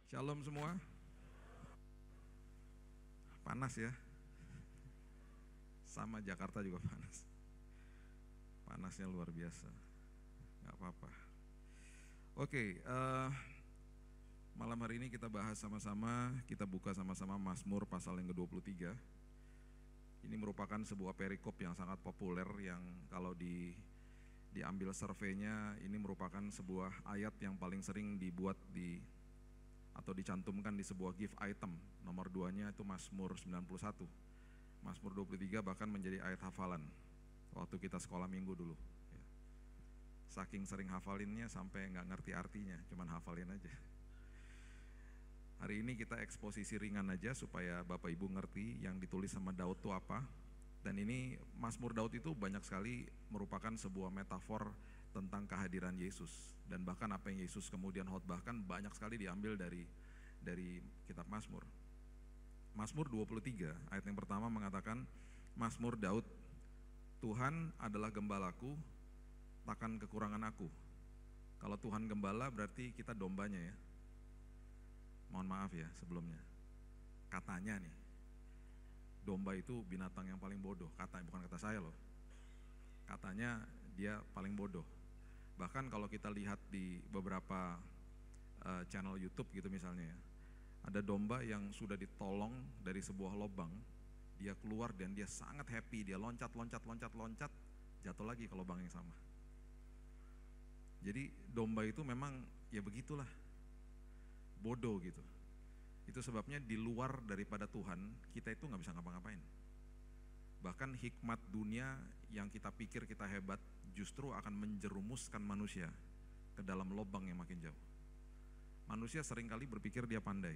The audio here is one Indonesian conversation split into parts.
Shalom semua. Panas ya. Sama Jakarta juga panas. Panasnya luar biasa. Gak apa-apa. Oke, malam hari ini kita bahas sama-sama, kita buka sama-sama Mazmur pasal yang ke-23. Ini merupakan sebuah perikop yang sangat populer yang kalau diambil surveinya, ini merupakan sebuah ayat yang paling sering dibuat atau dicantumkan di sebuah gift item. Nomor 2-nya itu Mazmur 91. Mazmur 23 bahkan menjadi ayat hafalan waktu kita sekolah minggu dulu. Saking sering hafalinnya sampai nggak ngerti artinya, cuman hafalin aja. Hari ini kita eksposisi ringan aja supaya Bapak Ibu ngerti yang ditulis sama Daud itu apa. Dan ini Mazmur Daud itu banyak sekali merupakan sebuah metafor tentang kehadiran Yesus. Dan bahkan apa yang Yesus kemudian khotbahkan banyak sekali diambil dari kitab Mazmur. Mazmur 23 ayat yang pertama mengatakan, Mazmur Daud, Tuhan adalah gembalaku, takkan kekurangan aku. Kalau Tuhan gembala berarti kita dombanya ya. Mohon maaf ya sebelumnya. Katanya nih, domba itu binatang yang paling bodoh. Bukan kata saya loh. Katanya dia paling bodoh. Bahkan kalau kita lihat di beberapa channel YouTube gitu misalnya ya, ada domba yang sudah ditolong dari sebuah lubang, dia keluar dan dia sangat happy, dia loncat, jatuh lagi ke lubang yang sama. Jadi domba itu memang ya begitulah, bodoh gitu. Itu sebabnya di luar daripada Tuhan, kita itu gak bisa ngapa-ngapain. Bahkan hikmat dunia yang kita pikir kita hebat, justru akan menjerumuskan manusia ke dalam lubang yang makin jauh. Manusia seringkali berpikir dia pandai.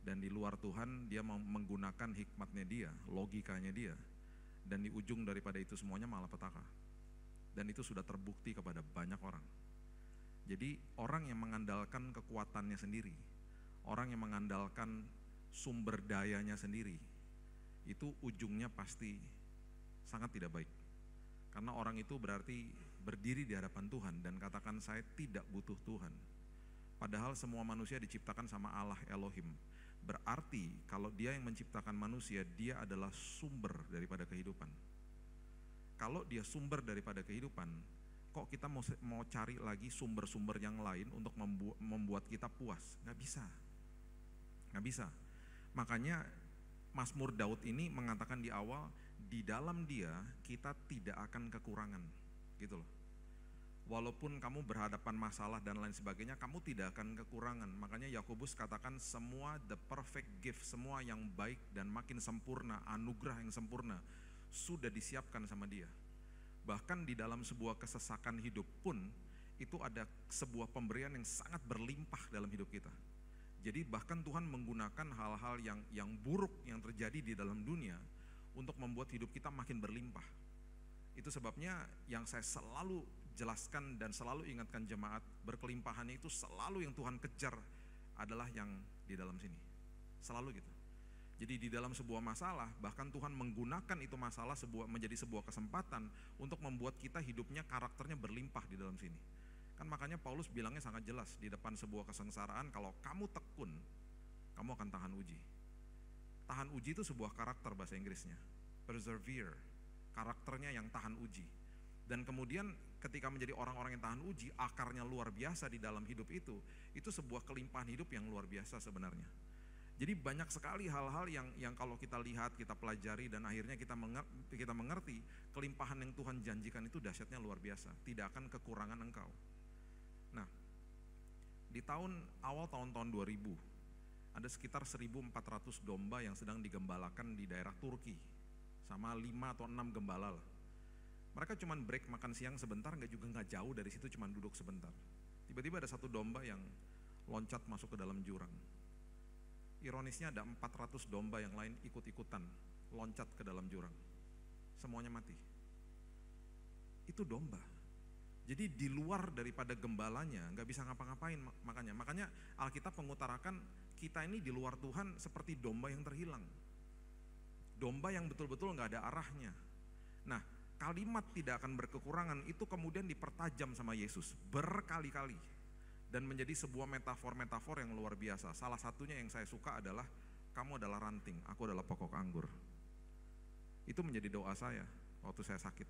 Dan di luar Tuhan dia menggunakan hikmatnya dia, logikanya dia. Dan di ujung daripada itu semuanya malapetaka. Dan itu sudah terbukti kepada banyak orang. Jadi orang yang mengandalkan kekuatannya sendiri, orang yang mengandalkan sumber dayanya sendiri, itu ujungnya pasti sangat tidak baik. Karena orang itu berarti berdiri di hadapan Tuhan dan katakan saya tidak butuh Tuhan. Padahal semua manusia diciptakan sama Allah Elohim. Berarti kalau dia yang menciptakan manusia, dia adalah sumber daripada kehidupan. Kalau dia sumber daripada kehidupan, kok kita mau cari lagi sumber-sumber yang lain untuk membuat kita puas? Gak bisa. Makanya Mazmur Daud ini mengatakan di awal, di dalam dia kita tidak akan kekurangan, gitu loh. Walaupun kamu berhadapan masalah dan lain sebagainya, kamu tidak akan kekurangan. Makanya Yakobus katakan semua the perfect gift, semua yang baik dan makin sempurna, anugerah yang sempurna sudah disiapkan sama dia. Bahkan di dalam sebuah kesesakan hidup pun itu ada sebuah pemberian yang sangat berlimpah dalam hidup kita. Jadi bahkan Tuhan menggunakan hal-hal yang buruk yang terjadi di dalam dunia untuk membuat hidup kita makin berlimpah. Itu sebabnya yang saya selalu jelaskan dan selalu ingatkan jemaat, berkelimpahannya itu selalu yang Tuhan kejar adalah yang di dalam sini. Selalu gitu. Jadi di dalam sebuah masalah, bahkan Tuhan menggunakan itu masalah menjadi sebuah kesempatan untuk membuat kita hidupnya, karakternya berlimpah di dalam sini. Kan makanya Paulus bilangnya sangat jelas, di depan sebuah kesengsaraan, kalau kamu tekun, kamu akan tahan uji. Tahan uji itu sebuah karakter bahasa Inggrisnya, persevere, karakternya yang tahan uji. Dan kemudian ketika menjadi orang-orang yang tahan uji, akarnya luar biasa di dalam hidup itu sebuah kelimpahan hidup yang luar biasa sebenarnya. Jadi banyak sekali hal-hal yang kalau kita lihat, kita pelajari dan akhirnya kita mengerti kelimpahan yang Tuhan janjikan itu dahsyatnya luar biasa, tidak akan kekurangan engkau. Nah, di awal tahun-tahun 2000 ada sekitar 1.400 domba yang sedang digembalakan di daerah Turki sama 5 atau 6 gembala lah. Mereka cuma break makan siang sebentar, nggak jauh dari situ, cuma duduk sebentar. Tiba-tiba ada satu domba yang loncat masuk ke dalam jurang. Ironisnya ada 400 domba yang lain ikut-ikutan loncat ke dalam jurang. Semuanya mati. Itu domba. Jadi di luar daripada gembalanya nggak bisa ngapa-ngapain. Makanya Alkitab mengutarakan kita ini di luar Tuhan seperti domba yang terhilang. Domba yang betul-betul nggak ada arahnya. Nah, kalimat tidak akan berkekurangan itu kemudian dipertajam sama Yesus berkali-kali. dan menjadi sebuah metafor-metafor yang luar biasa. Salah satunya yang saya suka adalah, kamu adalah ranting, aku adalah pokok anggur. Itu menjadi doa saya waktu saya sakit.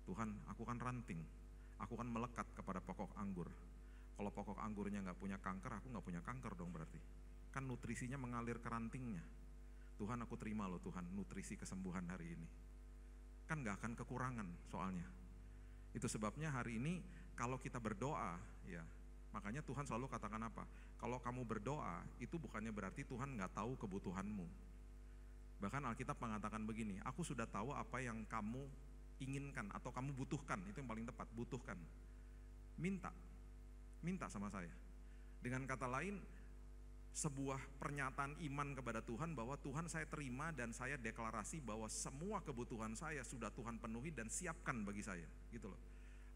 Tuhan, aku kan ranting, aku kan melekat kepada pokok anggur. Kalau pokok anggurnya nggak punya kanker, aku nggak punya kanker dong berarti. Kan nutrisinya mengalir ke rantingnya. Tuhan, aku terima loh Tuhan nutrisi kesembuhan hari ini. Kan nggak akan kekurangan soalnya. Itu sebabnya hari ini kalau kita berdoa, ya makanya Tuhan selalu katakan apa? Kalau kamu berdoa, itu bukannya berarti Tuhan nggak tahu kebutuhanmu. Bahkan Alkitab mengatakan begini, aku sudah tahu apa yang kamu inginkan atau kamu butuhkan, itu yang paling tepat, butuhkan. Minta sama saya. Dengan kata lain, sebuah pernyataan iman kepada Tuhan bahwa Tuhan, saya terima dan saya deklarasi bahwa semua kebutuhan saya sudah Tuhan penuhi dan siapkan bagi saya, gitu loh.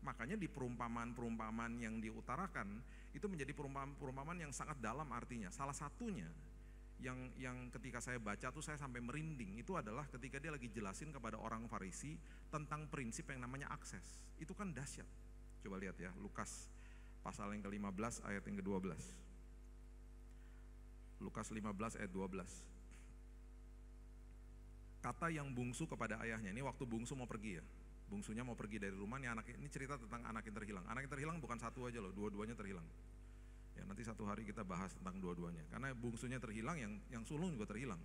Makanya di perumpamaan-perumpamaan yang diutarakan itu menjadi perumpamaan yang sangat dalam artinya. Salah satunya yang ketika saya baca tuh saya sampai merinding, itu adalah ketika dia lagi jelasin kepada orang Farisi tentang prinsip yang namanya akses. Itu kan dahsyat. Coba lihat ya, Lukas pasal yang ke-15 ayat yang ke-12. Lukas 15 ayat 12. Kata yang bungsu kepada ayahnya, ini waktu bungsu mau pergi ya. Bungsunya mau pergi dari rumah, ini cerita tentang anak yang terhilang. Anak yang terhilang bukan satu aja loh, dua-duanya terhilang. Ya nanti satu hari kita bahas tentang dua-duanya. Karena bungsunya terhilang, yang sulung juga terhilang.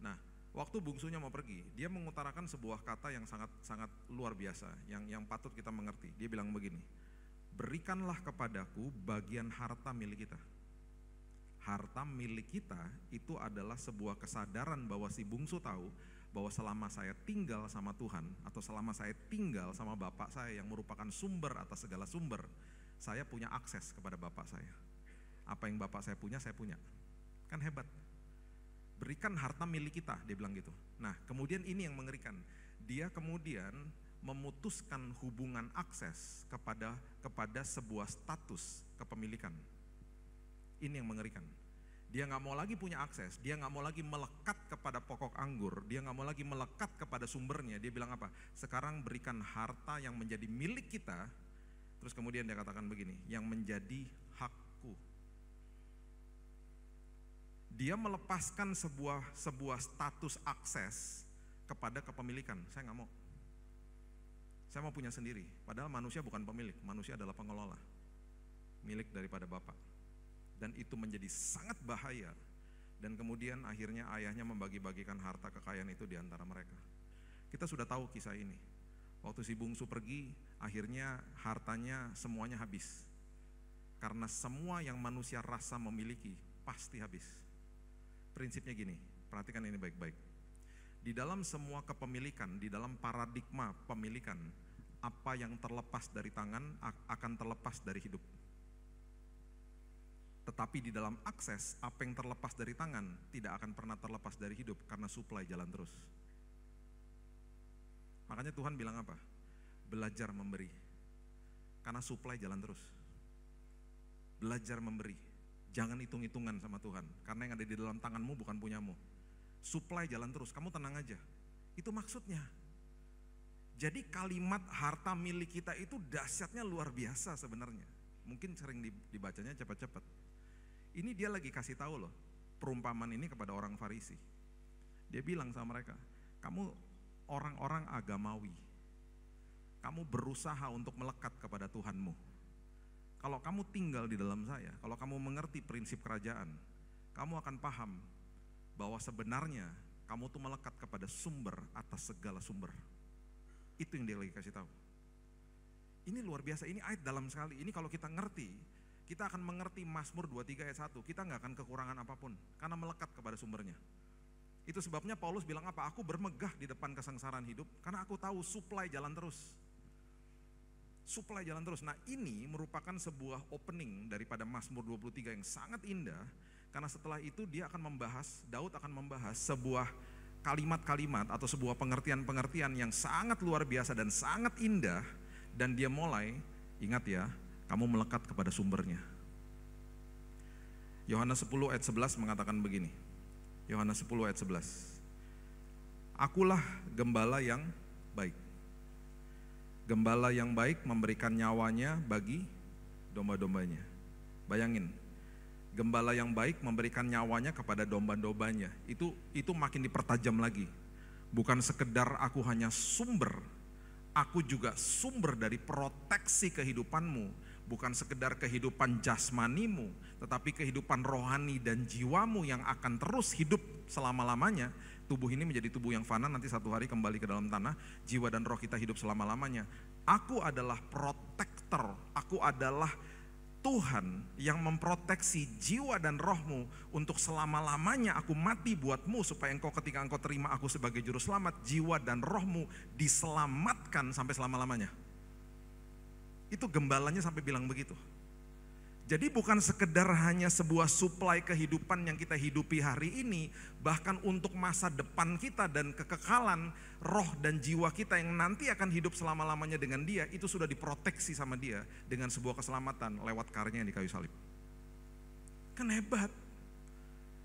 Nah, waktu bungsunya mau pergi, dia mengutarakan sebuah kata yang sangat luar biasa, yang patut kita mengerti. Dia bilang begini, berikanlah kepadaku bagian harta milik kita. Harta milik kita itu adalah sebuah kesadaran bahwa si bungsu tahu bahwa selama saya tinggal sama Tuhan atau selama saya tinggal sama Bapak saya yang merupakan sumber atas segala sumber, saya punya akses kepada Bapak saya. Apa yang Bapak saya punya, kan hebat. Berikan harta milik kita, dia bilang gitu. Nah kemudian ini yang mengerikan, dia kemudian memutuskan hubungan akses kepada sebuah status kepemilikan. Ini yang mengerikan. Dia nggak mau lagi punya akses, dia nggak mau lagi melekat kepada pokok anggur, dia nggak mau lagi melekat kepada sumbernya. Dia bilang apa? Sekarang berikan harta yang menjadi milik kita. Terus kemudian dia katakan begini, yang menjadi hakku. Dia melepaskan sebuah status akses kepada kepemilikan. Saya nggak mau. Saya mau punya sendiri. Padahal manusia bukan pemilik, manusia adalah pengelola, milik daripada Bapak. Dan itu menjadi sangat bahaya. Dan kemudian akhirnya ayahnya membagi-bagikan harta kekayaan itu di antara mereka. Kita sudah tahu kisah ini. Waktu si bungsu pergi, akhirnya hartanya semuanya habis. Karena semua yang manusia rasa memiliki pasti habis. Prinsipnya gini, perhatikan ini baik-baik. Di dalam semua kepemilikan, di dalam paradigma pemilikan, apa yang terlepas dari tangan akan terlepas dari hidup. Tetapi di dalam akses, apa yang terlepas dari tangan tidak akan pernah terlepas dari hidup karena supply jalan terus. Makanya Tuhan bilang apa? Belajar memberi. Karena supply jalan terus. Belajar memberi. Jangan hitung-hitungan sama Tuhan. Karena yang ada di dalam tanganmu bukan punyamu. Supply jalan terus, kamu tenang aja. Itu maksudnya. Jadi kalimat harta milik kita itu dahsyatnya luar biasa sebenarnya. Mungkin sering dibacanya cepat-cepat. Ini dia lagi kasih tahu loh, perumpamaan ini kepada orang Farisi. Dia bilang sama mereka, kamu orang-orang agamawi, kamu berusaha untuk melekat kepada Tuhanmu. Kalau kamu tinggal di dalam saya, kalau kamu mengerti prinsip kerajaan, kamu akan paham bahwa sebenarnya kamu tuh melekat kepada sumber atas segala sumber. Itu yang dia lagi kasih tahu. Ini luar biasa, ini ayat dalam sekali. Ini kalau kita ngerti, kita akan mengerti Mazmur 23 ayat 1, kita gak akan kekurangan apapun, karena melekat kepada sumbernya. Itu sebabnya Paulus bilang apa? Aku bermegah di depan kesengsaraan hidup, karena aku tahu supply jalan terus. Supply jalan terus. Nah ini merupakan sebuah opening daripada Mazmur 23 yang sangat indah, karena setelah itu dia akan membahas, Daud akan membahas sebuah kalimat-kalimat atau sebuah pengertian-pengertian yang sangat luar biasa dan sangat indah. Dan dia mulai, ingat ya, kamu melekat kepada sumbernya. Yohanes 10 ayat 11 mengatakan begini. Yohanes 10 ayat 11. Akulah gembala yang baik. Gembala yang baik memberikan nyawanya bagi domba-dombanya. Bayangin, gembala yang baik memberikan nyawanya kepada domba-dombanya. Itu makin dipertajam lagi. Bukan sekedar aku hanya sumber, aku juga sumber dari proteksi kehidupanmu. Bukan sekedar kehidupan jasmanimu, tetapi kehidupan rohani dan jiwamu yang akan terus hidup selama-lamanya. Tubuh ini menjadi tubuh yang fana, nanti satu hari kembali ke dalam tanah. Jiwa dan roh kita hidup selama-lamanya. Aku adalah protektor, aku adalah Tuhan yang memproteksi jiwa dan rohmu untuk selama-lamanya. Aku mati buatmu supaya ketika engkau terima aku sebagai juru selamat, jiwa dan rohmu diselamatkan sampai selama-lamanya. Itu gembalanya sampai bilang begitu. Jadi bukan sekedar hanya sebuah suplai kehidupan yang kita hidupi hari ini, bahkan untuk masa depan kita dan kekekalan roh dan jiwa kita yang nanti akan hidup selama-lamanya dengan Dia, itu sudah diproteksi sama Dia dengan sebuah keselamatan lewat karyanya yang di kayu salib. Kan hebat.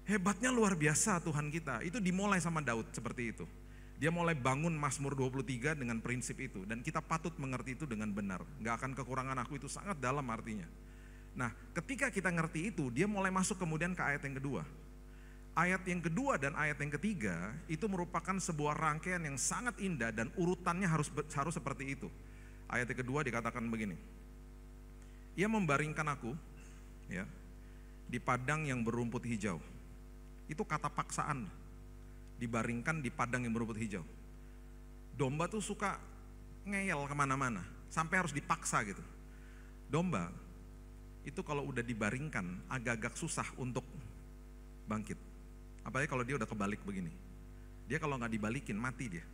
Hebatnya luar biasa Tuhan kita. Itu dimulai sama Daud seperti itu. Dia mulai bangun Mazmur 23 dengan prinsip itu, dan kita patut mengerti itu dengan benar. Gak akan kekurangan aku, itu sangat dalam artinya. Nah, ketika kita ngerti itu, dia mulai masuk kemudian ke ayat yang kedua. Ayat yang kedua dan ayat yang ketiga itu merupakan sebuah rangkaian yang sangat indah dan urutannya harus seperti itu. Ayat yang kedua dikatakan begini. Ia membaringkan aku ya di padang yang berumput hijau. Itu kata paksaan. Dibaringkan di padang yang berumput hijau. Domba tuh suka ngeyel kemana-mana, sampai harus dipaksa gitu. Domba itu kalau udah dibaringkan agak-agak susah untuk bangkit. Apalagi kalau dia udah kebalik begini. Dia kalau nggak dibalikin mati dia.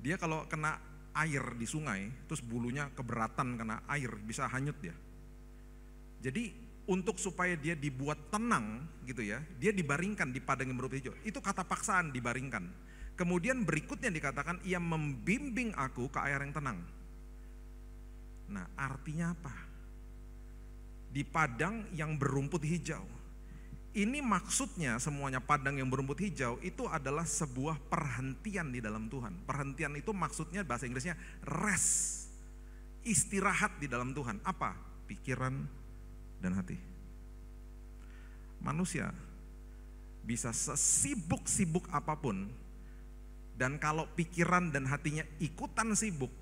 Dia kalau kena air di sungai, terus bulunya keberatan kena air, bisa hanyut dia. Jadi untuk supaya dia dibuat tenang gitu ya, dia dibaringkan di padang yang berumput hijau. Itu kata paksaan, dibaringkan. Kemudian berikutnya dikatakan ia membimbing aku ke air yang tenang. Nah, artinya apa? Di padang yang berumput hijau. Ini maksudnya semuanya padang yang berumput hijau itu adalah sebuah perhentian di dalam Tuhan. Perhentian itu maksudnya bahasa Inggrisnya rest, istirahat di dalam Tuhan. Apa? Pikiran dan hati. Manusia bisa sesibuk-sibuk apapun, dan kalau pikiran dan hatinya ikutan sibuk,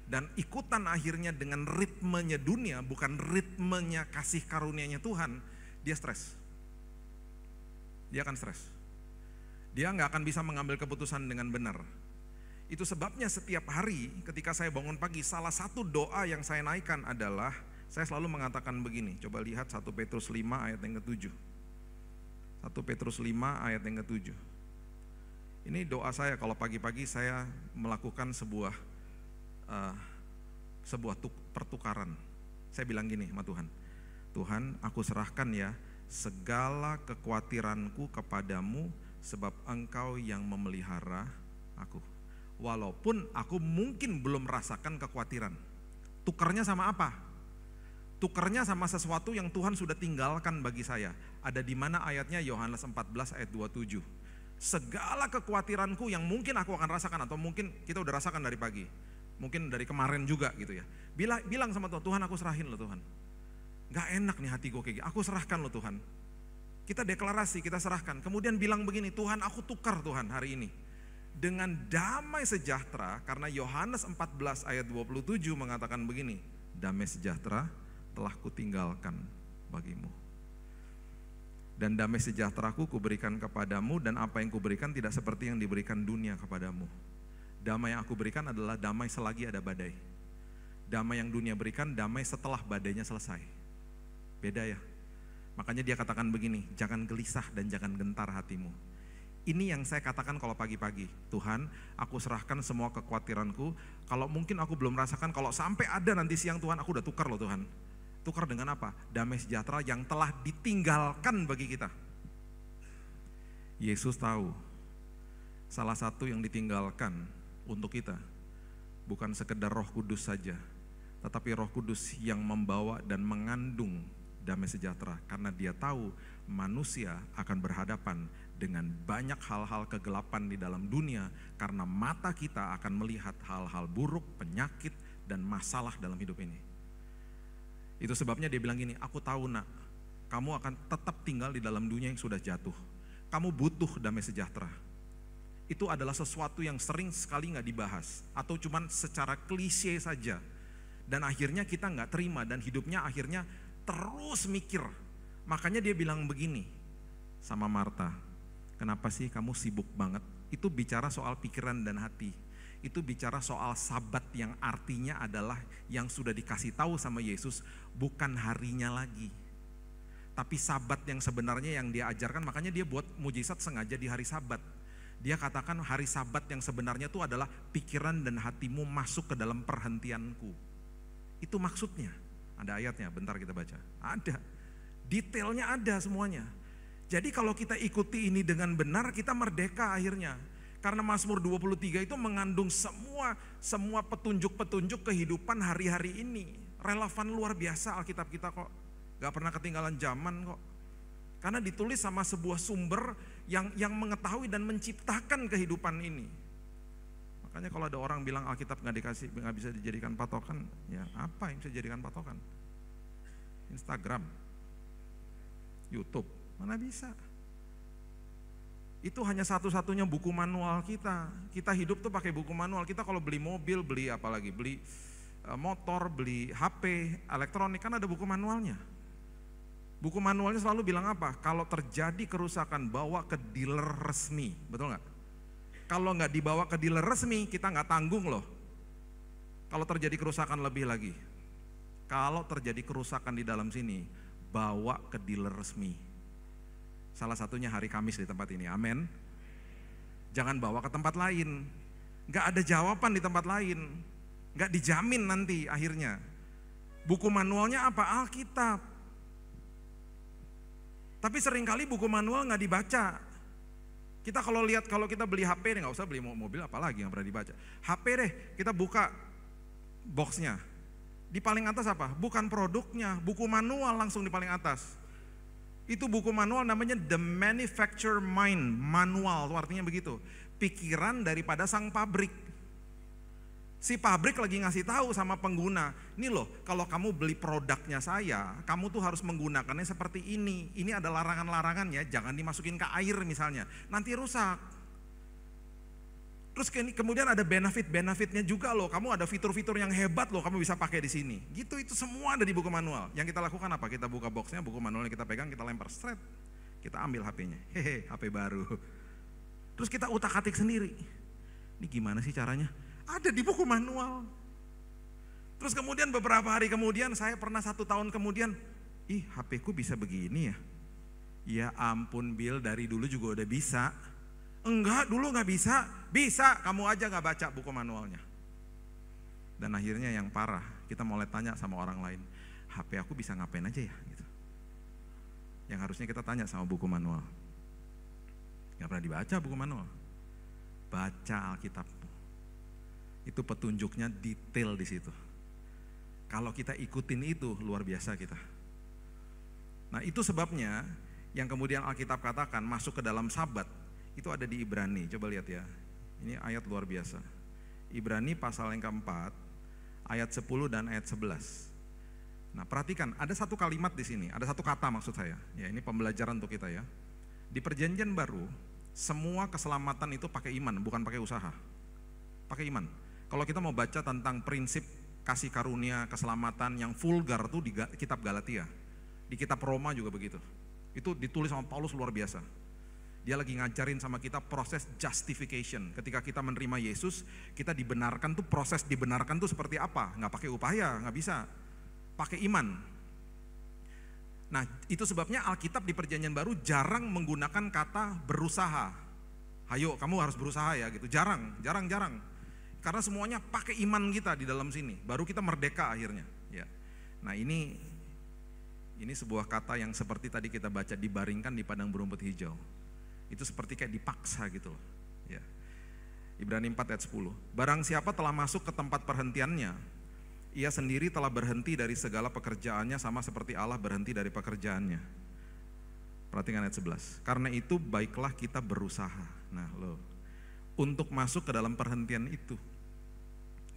dan ikutan akhirnya dengan ritmenya dunia, bukan ritmenya kasih karunia-Nya Tuhan, dia stres. Dia akan stres. Dia nggak akan bisa mengambil keputusan dengan benar. Itu sebabnya setiap hari ketika saya bangun pagi, salah satu doa yang saya naikkan adalah, saya selalu mengatakan begini, coba lihat 1 Petrus 5 ayat yang ke-7. 1 Petrus 5 ayat yang ke-7. Ini doa saya kalau pagi-pagi saya melakukan sebuah pertukaran. Saya bilang gini sama Tuhan, Tuhan, aku serahkan ya segala kekhawatiranku kepadamu, sebab Engkau yang memelihara aku. Walaupun aku mungkin belum merasakan kekhawatiran. Tukernya sama apa? Tukernya sama sesuatu yang Tuhan sudah tinggalkan bagi saya. Ada di mana ayatnya? Yohanes 14 ayat 27. Segala kekhawatiranku yang mungkin aku akan rasakan, atau mungkin kita udah rasakan dari pagi, mungkin dari kemarin juga gitu ya. Bilang sama Tuhan, Tuhan aku serahin lo Tuhan. Gak enak nih hati gue kayak gini, aku serahkan lo Tuhan. Kita deklarasi, kita serahkan. Kemudian bilang begini, Tuhan aku tukar Tuhan hari ini dengan damai sejahtera, karena Yohanes 14 ayat 27 mengatakan begini, damai sejahtera telah kutinggalkan bagimu. Dan damai sejahteraku kuberikan kepadamu, dan apa yang kuberikan tidak seperti yang diberikan dunia kepadamu. Damai yang aku berikan adalah damai selagi ada badai. Damai yang dunia berikan, damai setelah badainya selesai. Beda ya. Makanya dia katakan begini, jangan gelisah dan jangan gentar hatimu. Ini yang saya katakan kalau pagi-pagi, Tuhan aku serahkan semua kekhawatiranku. Kalau mungkin aku belum merasakan, kalau sampai ada nanti siang Tuhan, aku udah tukar loh Tuhan. Tukar dengan apa? Damai sejahtera yang telah ditinggalkan bagi kita. Yesus tahu salah satu yang ditinggalkan untuk kita bukan sekedar Roh Kudus saja, tetapi Roh Kudus yang membawa dan mengandung damai sejahtera, karena dia tahu manusia akan berhadapan dengan banyak hal-hal kegelapan di dalam dunia, karena mata kita akan melihat hal-hal buruk, penyakit, dan masalah dalam hidup ini. Itu sebabnya dia bilang gini, aku tahu nak, kamu akan tetap tinggal di dalam dunia yang sudah jatuh. Kamu butuh damai sejahtera. Itu adalah sesuatu yang sering sekali gak dibahas, atau cuman secara klise saja. Dan akhirnya kita gak terima, dan hidupnya akhirnya terus mikir. Makanya dia bilang begini sama Marta, kenapa sih kamu sibuk banget? Itu bicara soal pikiran dan hati. Itu bicara soal sabat yang artinya adalah yang sudah dikasih tahu sama Yesus, bukan harinya lagi. Tapi sabat yang sebenarnya yang dia ajarkan, makanya dia buat mujizat sengaja di hari sabat. Dia katakan hari sabat yang sebenarnya itu adalah pikiran dan hatimu masuk ke dalam perhentianku. Itu maksudnya. Ada ayatnya, bentar kita baca. Ada. Detailnya ada semuanya. Jadi kalau kita ikuti ini dengan benar, kita merdeka akhirnya. Karena Mazmur 23 itu mengandung semua petunjuk-petunjuk kehidupan hari-hari ini. Relevan luar biasa Alkitab kita kok. Gak pernah ketinggalan zaman kok. Karena ditulis sama sebuah sumber yang mengetahui dan menciptakan kehidupan ini. Makanya kalau ada orang bilang Alkitab gak bisa dijadikan patokan, ya apa yang bisa dijadikan patokan? Instagram, YouTube, mana bisa? Itu hanya satu-satunya buku manual kita. Kita hidup tuh pakai buku manual. Kita kalau beli mobil, beli apalagi, beli motor, beli HP, elektronik, kan ada buku manualnya. Buku manualnya selalu bilang apa? Kalau terjadi kerusakan, bawa ke dealer resmi, betul nggak? Kalau nggak dibawa ke dealer resmi, kita nggak tanggung loh. Kalau terjadi kerusakan lebih lagi. Kalau terjadi kerusakan di dalam sini, bawa ke dealer resmi. Salah satunya hari Kamis di tempat ini, amin. Jangan bawa ke tempat lain. Gak ada jawaban di tempat lain. Gak dijamin nanti akhirnya. Buku manualnya apa? Alkitab. Tapi seringkali buku manual gak dibaca. Kita kalau lihat, kalau kita beli HP nih, gak usah beli mobil apalagi yang pernah dibaca. HP deh, kita buka boxnya. Di paling atas apa? Bukan produknya, buku manual langsung di paling atas. Itu buku manual namanya The Manufacturer Mind Manual, itu artinya begitu. Pikiran daripada sang pabrik. Si pabrik lagi ngasih tahu sama pengguna, ini loh kalau kamu beli produknya saya, kamu tuh harus menggunakannya seperti ini. Ini ada larangan-larangannya, jangan dimasukin ke air misalnya, nanti rusak. Terus kemudian ada benefit-benefitnya juga loh, kamu ada fitur-fitur yang hebat loh, kamu bisa pakai di sini. Gitu, itu semua ada di buku manual. Yang kita lakukan apa? Kita buka boxnya, buku manualnya kita pegang, kita lempar straight, kita ambil HP-nya, hehe, HP baru. Terus kita utak-atik sendiri. Ini gimana sih caranya? Ada di buku manual. Terus kemudian beberapa hari kemudian, saya pernah 1 tahun kemudian, ih HP ku bisa begini ya? Ya ampun Bill, dari dulu juga udah bisa. Enggak, dulu gak bisa. Bisa, kamu aja gak baca buku manualnya. Dan akhirnya yang parah, kita mulai tanya sama orang lain, HP aku bisa ngapain aja ya? Gitu. Yang harusnya kita tanya sama buku manual. Gak pernah dibaca buku manual. Baca Alkitabmu. Itu petunjuknya detail di situ. Kalau kita ikutin itu, luar biasa kita. Nah itu sebabnya, yang kemudian Alkitab katakan masuk ke dalam sabat, itu ada di Ibrani, coba lihat ya. Ini ayat luar biasa. Ibrani pasal yang keempat, ayat 10 dan ayat 11. Nah perhatikan, ada satu kalimat di sini, ada satu kata maksud saya. Ya ini pembelajaran untuk kita ya. Di perjanjian baru, semua keselamatan itu pakai iman, bukan pakai usaha. Pakai iman. Kalau kita mau baca tentang prinsip kasih karunia, keselamatan yang vulgar tuh di kitab Galatia. Di kitab Roma juga begitu. Itu ditulis sama Paulus luar biasa. Dia lagi ngajarin sama kita proses justification. Ketika kita menerima Yesus, kita dibenarkan tuh, proses dibenarkan tuh seperti apa? Nggak pakai upaya, nggak bisa. Pakai iman. Nah itu sebabnya Alkitab di perjanjian baru jarang menggunakan kata berusaha. Hayo kamu harus berusaha ya gitu, jarang. Karena semuanya pakai iman kita di dalam sini, baru kita merdeka akhirnya. Ya. Nah ini sebuah kata yang seperti tadi kita baca, dibaringkan di padang berumput hijau. Itu seperti kayak dipaksa gitu loh. Ya. Ibrani 4 ayat 10. Barang siapa telah masuk ke tempat perhentiannya, ia sendiri telah berhenti dari segala pekerjaannya sama seperti Allah berhenti dari pekerjaannya. Perhatikan ayat 11. Karena itu baiklah kita berusaha. Nah loh, untuk masuk ke dalam perhentian itu.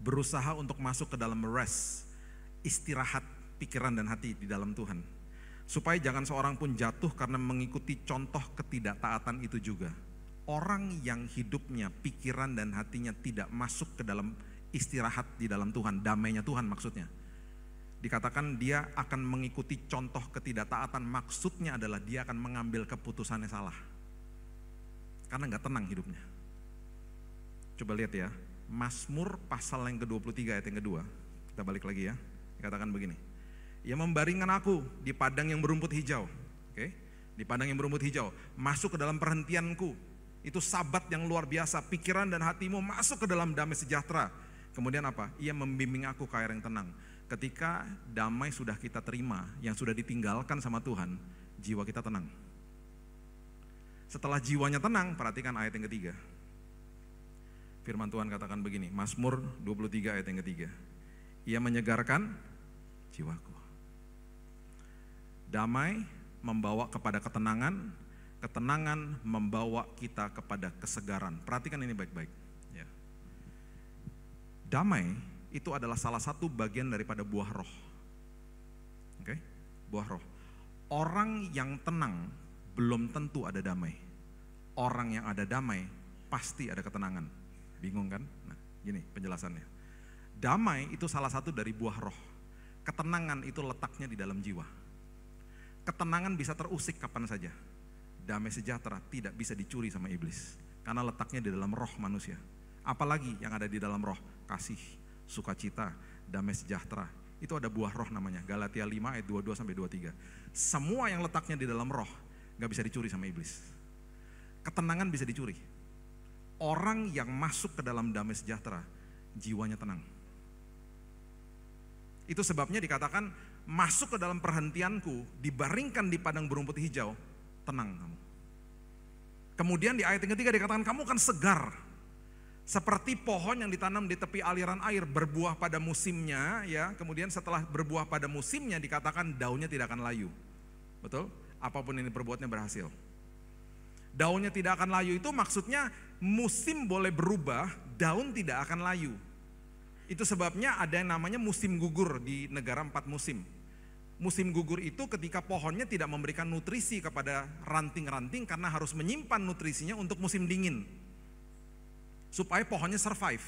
Berusaha untuk masuk ke dalam rest, istirahat pikiran dan hati di dalam Tuhan. Supaya jangan seorang pun jatuh karena mengikuti contoh ketidaktaatan itu juga. Orang yang hidupnya, pikiran dan hatinya tidak masuk ke dalam istirahat di dalam Tuhan, damainya Tuhan maksudnya. Dikatakan dia akan mengikuti contoh ketidaktaatan, maksudnya adalah dia akan mengambil keputusannya salah. Karena gak tenang hidupnya. Coba lihat ya, Mazmur pasal yang ke-23 ayat yang kedua. Kita balik lagi ya, dikatakan begini. Ia membaringkan aku di padang yang berumput hijau. Oke, di padang yang berumput hijau, masuk ke dalam perhentianku. Itu sabat yang luar biasa, pikiran dan hatimu masuk ke dalam damai sejahtera. Kemudian apa? Ia membimbing aku ke air yang tenang. Ketika damai sudah kita terima, yang sudah ditinggalkan sama Tuhan, jiwa kita tenang. Setelah jiwanya tenang, perhatikan ayat yang ketiga. Firman Tuhan katakan begini, Mazmur 23 ayat yang ketiga. Ia menyegarkan jiwaku. Damai membawa kepada ketenangan, ketenangan membawa kita kepada kesegaran. Perhatikan ini baik-baik. Ya. Damai itu adalah salah satu bagian daripada buah roh. Oke? Buah roh. Orang yang tenang belum tentu ada damai. Orang yang ada damai pasti ada ketenangan. Bingung kan? Nah, gini penjelasannya. Damai itu salah satu dari buah roh. Ketenangan itu letaknya di dalam jiwa. Ketenangan bisa terusik kapan saja. Damai sejahtera tidak bisa dicuri sama iblis. Karena letaknya di dalam roh manusia. Apalagi yang ada di dalam roh? Kasih, sukacita, damai sejahtera. Itu ada buah roh namanya. Galatia 5 ayat 22-23. Semua yang letaknya di dalam roh gak bisa dicuri sama iblis. Ketenangan bisa dicuri. Orang yang masuk ke dalam damai sejahtera, jiwanya tenang. Itu sebabnya dikatakan masuk ke dalam perhentianku, dibaringkan di padang berumput hijau, tenang kamu. Kemudian di ayat yang ketiga dikatakan kamu akan segar. Seperti pohon yang ditanam di tepi aliran air, berbuah pada musimnya, ya. Kemudian setelah berbuah pada musimnya dikatakan daunnya tidak akan layu. Betul? Apapun yang diperbuatnya berhasil. Daunnya tidak akan layu itu maksudnya musim boleh berubah, daun tidak akan layu. Itu sebabnya ada yang namanya musim gugur di negara 4 musim. Musim gugur itu ketika pohonnya tidak memberikan nutrisi kepada ranting-ranting karena harus menyimpan nutrisinya untuk musim dingin. Supaya pohonnya survive.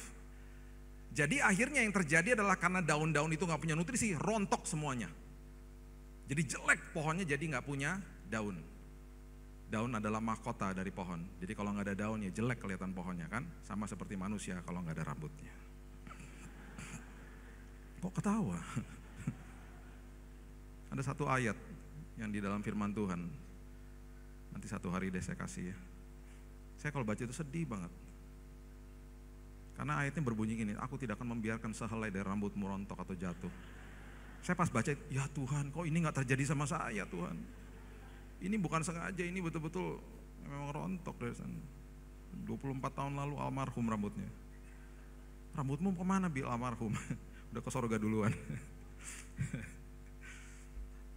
Jadi akhirnya yang terjadi adalah karena daun-daun itu gak punya nutrisi, rontok semuanya. Jadi jelek pohonnya, jadi gak punya daun. Daun adalah mahkota dari pohon. Jadi kalau gak ada daun ya jelek kelihatan pohonnya kan. Sama seperti manusia kalau gak ada rambutnya. Kok ketawa? Ada satu ayat yang di dalam firman Tuhan. Nanti satu hari deh saya kasih ya. Saya kalau baca itu sedih banget. Karena ayatnya berbunyi gini, aku tidak akan membiarkan sehelai dari rambutmu rontok atau jatuh. Saya pas baca, ya Tuhan kok ini gak terjadi sama saya Tuhan. Ini bukan sengaja, ini betul-betul memang rontok dari sana. 24 tahun lalu almarhum rambutnya. Rambutmu kemana Bil almarhum? Udah ke sorga duluan.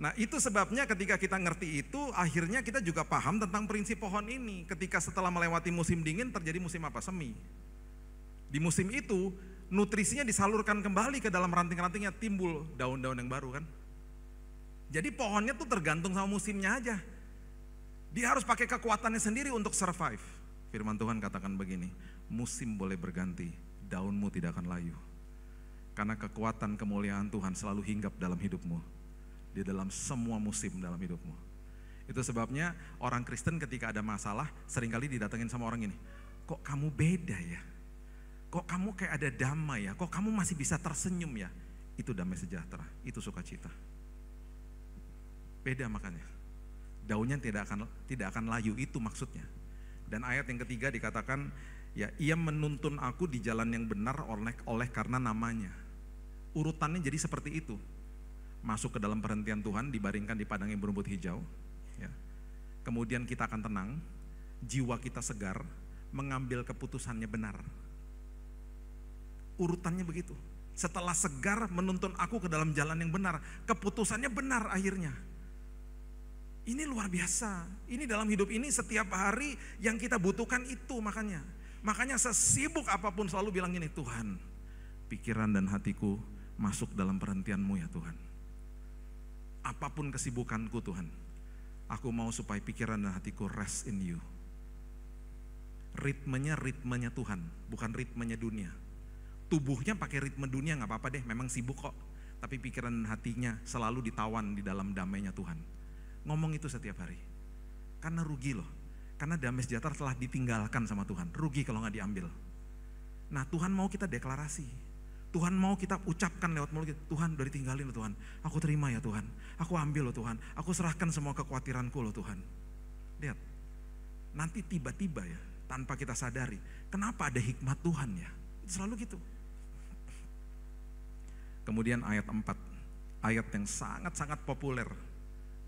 Nah itu sebabnya ketika kita ngerti itu, akhirnya kita juga paham tentang prinsip pohon ini. Ketika setelah melewati musim dingin terjadi musim apa? Semi. Di musim itu nutrisinya disalurkan kembali ke dalam ranting-rantingnya, timbul daun-daun yang baru kan. Jadi pohonnya tuh tergantung sama musimnya aja. Dia harus pakai kekuatannya sendiri untuk survive. Firman Tuhan katakan begini, musim boleh berganti, daunmu tidak akan layu. Karena kekuatan kemuliaan Tuhan selalu hinggap dalam hidupmu. Di dalam semua musim dalam hidupmu. Itu sebabnya orang Kristen ketika ada masalah seringkali didatengin sama orang ini. Kok kamu beda ya? Kok kamu kayak ada damai ya? Kok kamu masih bisa tersenyum ya? Itu damai sejahtera, itu sukacita. Beda makanya. Daunnya tidak akan layu, itu maksudnya. Dan ayat yang ketiga dikatakan, ya ia menuntun aku di jalan yang benar oleh karena namanya. Urutannya jadi seperti itu. Masuk ke dalam perhentian Tuhan, dibaringkan di padang yang berumput hijau. Ya. Kemudian kita akan tenang, jiwa kita segar, mengambil keputusannya benar. Urutannya begitu. Setelah segar menuntun aku ke dalam jalan yang benar, keputusannya benar akhirnya. Ini luar biasa. Ini dalam hidup ini setiap hari yang kita butuhkan itu makanya. Makanya sesibuk apapun selalu bilang gini, Tuhan, pikiran dan hatiku masuk dalam perhentian-Mu ya Tuhan. apapun kesibukanku Tuhan, aku mau supaya pikiran dan hatiku rest in you. Ritmenya Tuhan, bukan ritmenya dunia. Tubuhnya pakai ritme dunia gak apa-apa deh, memang sibuk kok. Tapi pikiran dan hatinya selalu ditawan di dalam damainya Tuhan. Ngomong itu setiap hari. Karena rugi loh. Karena damai sejahtera telah ditinggalkan sama Tuhan. Rugi kalau gak diambil. Nah Tuhan mau kita deklarasi. Tuhan mau kita ucapkan lewat mulut kita, Tuhan udah ditinggalin loh Tuhan. Aku terima ya Tuhan. Aku ambil loh Tuhan. Aku serahkan semua kekhawatiranku loh Tuhan. Lihat. Nanti tiba-tiba ya, tanpa kita sadari. Kenapa ada hikmat Tuhan ya? Selalu gitu. Kemudian ayat 4. Ayat yang sangat-sangat populer.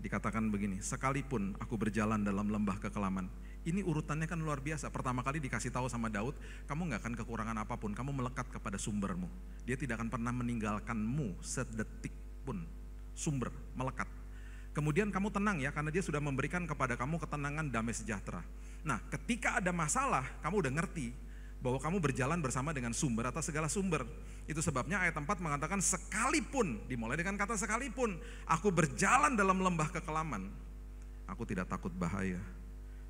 Dikatakan begini, sekalipun aku berjalan dalam lembah kekelaman. Ini urutannya kan luar biasa. Pertama kali dikasih tahu sama Daud, kamu gak akan kekurangan apapun, kamu melekat kepada sumbermu. Dia tidak akan pernah meninggalkanmu sedetik pun. Sumber, melekat. Kemudian kamu tenang ya, karena dia sudah memberikan kepada kamu ketenangan, damai sejahtera. Nah ketika ada masalah, kamu udah ngerti bahwa kamu berjalan bersama dengan sumber atas segala sumber. Itu sebabnya ayat 4 mengatakan sekalipun, dimulai dengan kata sekalipun, aku berjalan dalam lembah kekelaman, aku tidak takut bahaya,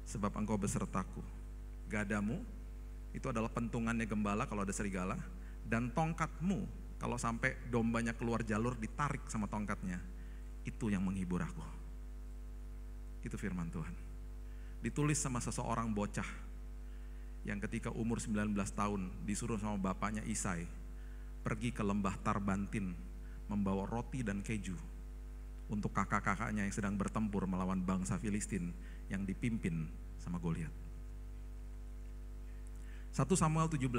sebab engkau besertaku. Gadamu, itu adalah pentungannya gembala kalau ada serigala, dan tongkatmu, kalau sampai dombanya keluar jalur ditarik sama tongkatnya, itu yang menghibur aku. Itu firman Tuhan. Ditulis sama seseorang bocah, yang ketika umur 19 tahun disuruh sama bapaknya Isai pergi ke lembah Tarbantin membawa roti dan keju untuk kakak-kakaknya yang sedang bertempur melawan bangsa Filistin yang dipimpin sama Goliat. 1 Samuel 17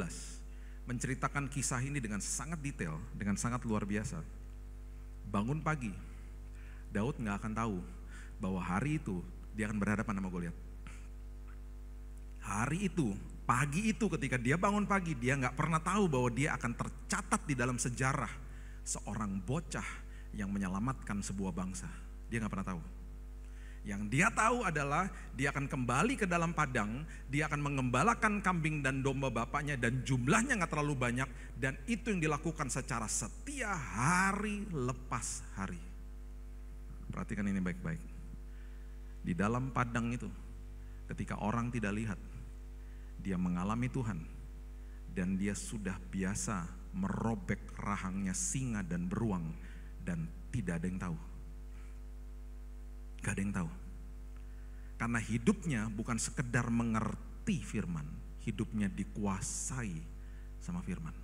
menceritakan kisah ini dengan sangat detail, dengan sangat luar biasa. Bangun pagi, Daud gak akan tahu bahwa hari itu dia akan berhadapan sama Goliat. Hari itu, pagi itu ketika dia bangun pagi, dia gak pernah tahu bahwa dia akan tercatat di dalam sejarah seorang bocah yang menyelamatkan sebuah bangsa. Dia gak pernah tahu. Yang dia tahu adalah dia akan kembali ke dalam padang, dia akan mengembalakan kambing dan domba bapaknya dan jumlahnya gak terlalu banyak, dan itu yang dilakukan secara setia hari lepas hari. Perhatikan ini baik-baik. Di dalam padang itu, ketika orang tidak lihat, dia mengalami Tuhan, dan dia sudah biasa merobek rahangnya singa dan beruang, dan tidak ada yang tahu. Gak ada yang tahu. Karena hidupnya bukan sekedar mengerti firman, hidupnya dikuasai sama firman.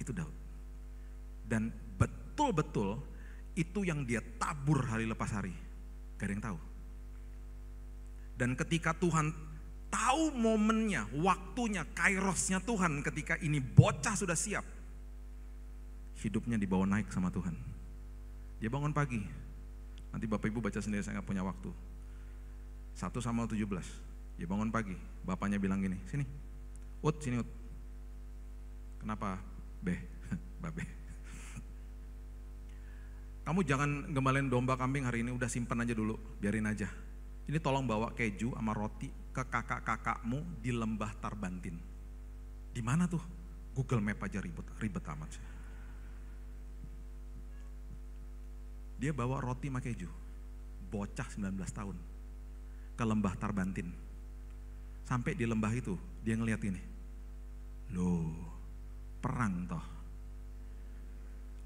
Itu Daud. Dan betul-betul itu yang dia tabur hari lepas hari. Gak ada yang tahu. Dan ketika Tuhan tahu momennya, waktunya, kairosnya Tuhan, ketika ini bocah sudah siap, hidupnya dibawa naik sama Tuhan. Dia bangun pagi. Nanti Bapak Ibu baca sendiri, saya gak punya waktu. 1 Samuel 17, dia bangun pagi, bapaknya bilang gini, sini Ut. Kenapa? Babe. Kamu jangan gembalain domba kambing hari ini, udah simpan aja dulu, biarin aja. Ini tolong bawa keju sama roti ke kakak-kakakmu di lembah Tarbantin. Di mana tuh? Google Map aja ribet amat sih. Dia bawa roti sama keju, bocah 19 tahun, ke lembah Tarbantin. Sampai di lembah itu, dia ngeliat ini. Loh, perang toh.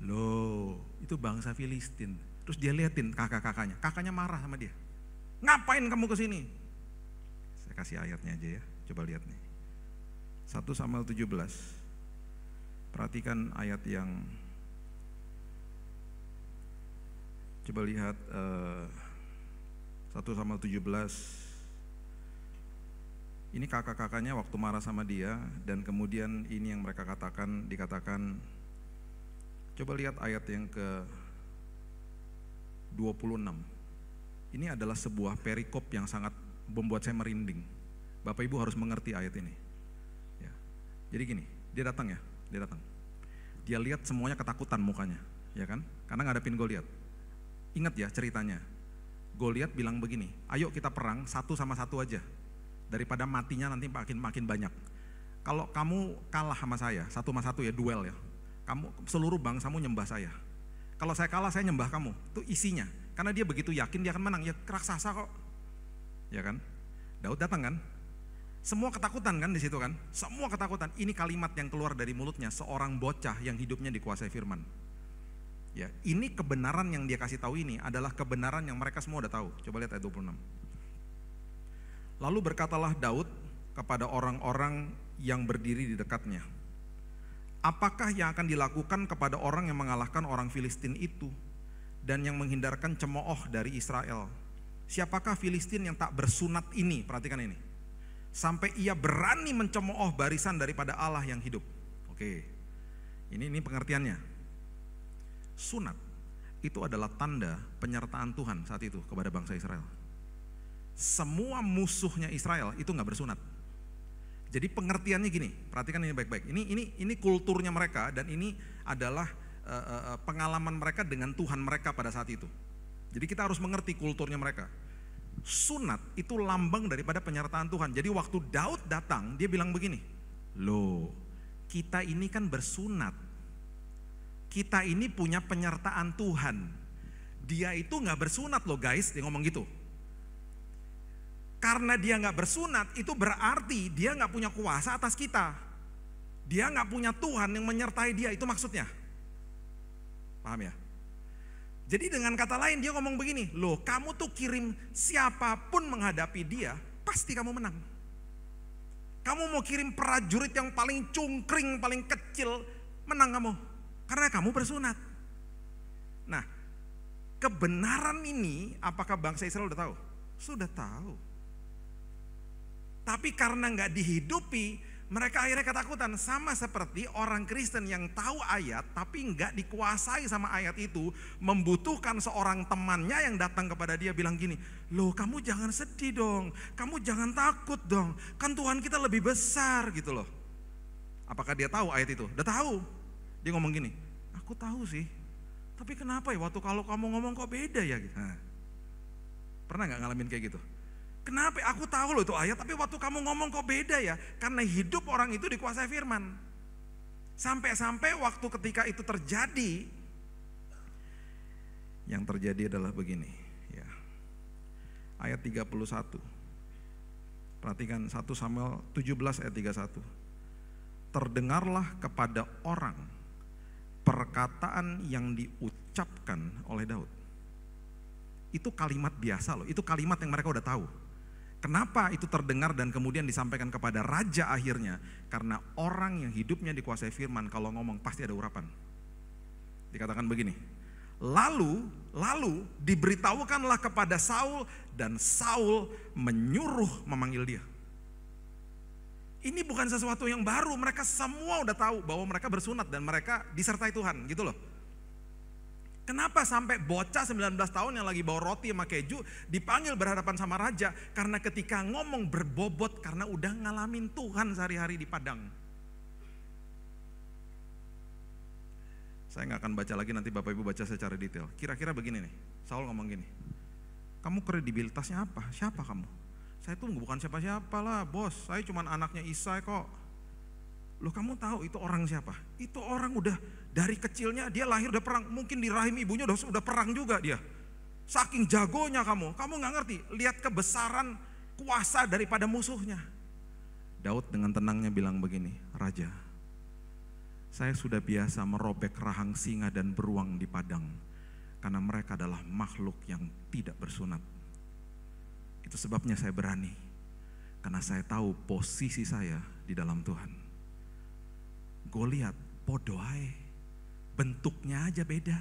Loh, itu bangsa Filistin. Terus dia liatin kakak-kakaknya, kakaknya marah sama dia. Ngapain kamu kesini? Saya kasih ayatnya aja ya, coba lihat nih. 1 Samuel 17, perhatikan ayat yang, coba lihat 1 Samuel 17. Ini kakak-kakaknya waktu marah sama dia, dan kemudian ini yang mereka katakan, dikatakan, coba lihat ayat yang ke 26. Ini adalah sebuah perikop yang sangat membuat saya merinding. Bapak Ibu harus mengerti ayat ini. Ya. Jadi gini, dia datang. Dia lihat semuanya ketakutan mukanya, ya kan? Karena ngadepin Goliat. Ingat ya ceritanya. Goliat bilang begini, ayo kita perang satu sama satu aja. Daripada matinya nanti makin banyak. Kalau kamu kalah sama saya, satu sama satu ya, duel ya. Kamu seluruh bangsamu nyembah saya. Kalau saya kalah saya nyembah kamu. Itu isinya. Karena dia begitu yakin dia akan menang. Ya raksasa kok. Ya kan? Daud datang kan? Semua ketakutan kan di situ kan? Semua ketakutan. Ini kalimat yang keluar dari mulutnya seorang bocah yang hidupnya dikuasai firman. Ya, ini kebenaran yang dia kasih tahu ini adalah kebenaran yang mereka semua udah tahu. Coba lihat ayat 26. Lalu berkatalah Daud kepada orang-orang yang berdiri di dekatnya, apakah yang akan dilakukan kepada orang yang mengalahkan orang Filistin itu dan yang menghindarkan cemooh dari Israel? Siapakah Filistin yang tak bersunat ini? Perhatikan ini. Sampai ia berani mencemooh barisan daripada Allah yang hidup. Oke, ini pengertiannya. Sunat itu adalah tanda penyertaan Tuhan saat itu kepada bangsa Israel. Semua musuhnya Israel itu nggak bersunat. Jadi pengertiannya gini, perhatikan ini baik-baik. Ini kulturnya mereka dan ini adalah pengalaman mereka dengan Tuhan mereka pada saat itu. Jadi kita harus mengerti kulturnya mereka. Sunat itu lambang daripada penyertaan Tuhan. Jadi waktu Daud datang, dia bilang begini, loh kita ini kan bersunat, kita ini punya penyertaan Tuhan. Dia itu gak bersunat loh guys, dia ngomong gitu. Karena dia gak bersunat, itu berarti dia gak punya kuasa atas kita. Dia gak punya Tuhan yang menyertai dia, itu maksudnya. Paham ya? Jadi dengan kata lain dia ngomong begini, loh kamu tuh kirim siapapun menghadapi dia, pasti kamu menang. Kamu mau kirim prajurit yang paling cungkring, paling kecil, menang kamu. Karena kamu bersunat. Nah, kebenaran ini apakah bangsa Israel udah tahu? Sudah tahu. Tapi karena gak dihidupi, mereka akhirnya ketakutan. Sama seperti orang Kristen yang tahu ayat tapi nggak dikuasai sama ayat itu, membutuhkan seorang temannya yang datang kepada dia bilang gini, loh kamu jangan sedih dong, kamu jangan takut dong, kan Tuhan kita lebih besar gitu loh. Apakah dia tahu ayat itu? Udah tahu. Dia ngomong gini, aku tahu sih, tapi kenapa ya waktu kalau kamu ngomong kok beda ya? Nah, pernah nggak ngalamin kayak gitu? Kenapa? Aku tahu loh itu ayat, tapi waktu kamu ngomong kok beda ya? Karena hidup orang itu dikuasai firman. Sampai-sampai waktu ketika itu terjadi, yang terjadi adalah begini. Ya. Ayat 31. Perhatikan 1 Samuel 17 ayat 31. Terdengarlah kepada orang perkataan yang diucapkan oleh Daud. Itu kalimat biasa loh, itu kalimat yang mereka udah tahu. Kenapa itu terdengar dan kemudian disampaikan kepada raja akhirnya? Karena orang yang hidupnya dikuasai firman kalau ngomong pasti ada urapan. Dikatakan begini, lalu diberitahukanlah kepada Saul dan Saul menyuruh memanggil dia. Ini bukan sesuatu yang baru, mereka semua udah tahu bahwa mereka bersunat dan mereka disertai Tuhan gitu loh. Kenapa sampai bocah 19 tahun yang lagi bawa roti sama keju dipanggil berhadapan sama raja? Karena ketika ngomong berbobot karena udah ngalamin Tuhan sehari-hari di padang. Saya gak akan baca lagi, nanti Bapak Ibu baca secara detail. Kira-kira begini nih, Saul ngomong gini, kamu kredibilitasnya apa? Siapa kamu? Saya tuh bukan siapa-siapa lah bos, saya cuma anaknya Isai kok. Loh kamu tahu itu orang siapa? Itu orang udah dari kecilnya dia lahir udah perang. Mungkin di rahim ibunya udah perang juga dia. Saking jagonya kamu gak ngerti. Lihat kebesaran kuasa daripada musuhnya. Daud dengan tenangnya bilang begini, Raja, saya sudah biasa merobek rahang singa dan beruang di padang. Karena mereka adalah makhluk yang tidak bersunat. Itu sebabnya saya berani. Karena saya tahu posisi saya di dalam Tuhan. Goliat bodoh aja, bentuknya aja beda.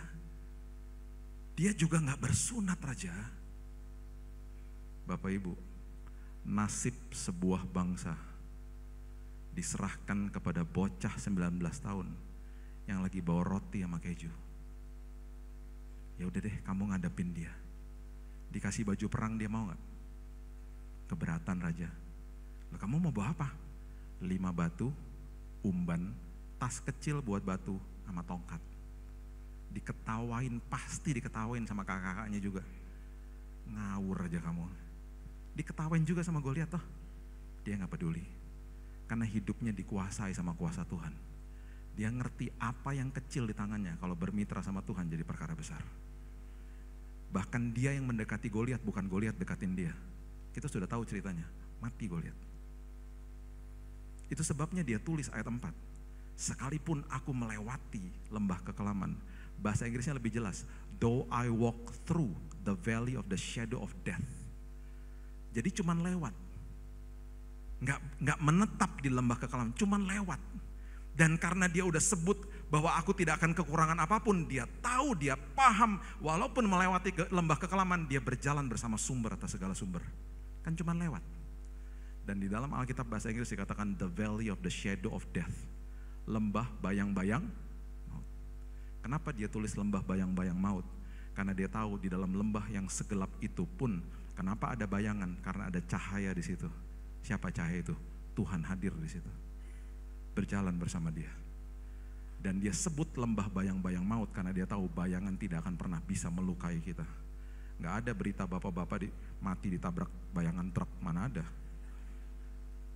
Dia juga gak bersunat raja. Bapak Ibu, nasib sebuah bangsa diserahkan kepada bocah 19 tahun yang lagi bawa roti sama keju. Ya udah deh, kamu ngadepin dia. Dikasih baju perang dia mau gak? Keberatan raja. Loh, kamu mau bawa apa? 5 batu, umban, tas kecil buat batu sama tongkat. Diketawain, pasti diketawain sama kakak-kakaknya juga. Ngawur aja kamu. Diketawain juga sama Goliat toh. Dia gak peduli. Karena hidupnya dikuasai sama kuasa Tuhan. Dia ngerti apa yang kecil di tangannya kalau bermitra sama Tuhan jadi perkara besar. Bahkan dia yang mendekati Goliat, bukan Goliat dekatin dia. Kita sudah tahu ceritanya, mati Goliat. Itu sebabnya dia tulis ayat 4. Sekalipun aku melewati lembah kekelaman. Bahasa Inggrisnya lebih jelas. Though I walk through the valley of the shadow of death. Jadi cuman lewat. Nggak menetap di lembah kekelaman, cuman lewat. Dan karena dia udah sebut bahwa aku tidak akan kekurangan apapun, dia tahu, dia paham, walaupun melewati lembah kekelaman, dia berjalan bersama sumber atas segala sumber. Kan cuman lewat. Dan di dalam Alkitab bahasa Inggris dikatakan the valley of the shadow of death. Lembah bayang-bayang maut. Kenapa dia tulis lembah bayang-bayang maut? Karena dia tahu di dalam lembah yang segelap itu pun, kenapa ada bayangan? Karena ada cahaya di situ. Siapa cahaya itu? Tuhan hadir di situ. Berjalan bersama dia. Dan dia sebut lembah bayang-bayang maut karena dia tahu bayangan tidak akan pernah bisa melukai kita. Gak ada berita bapak-bapak mati ditabrak bayangan truk, mana ada.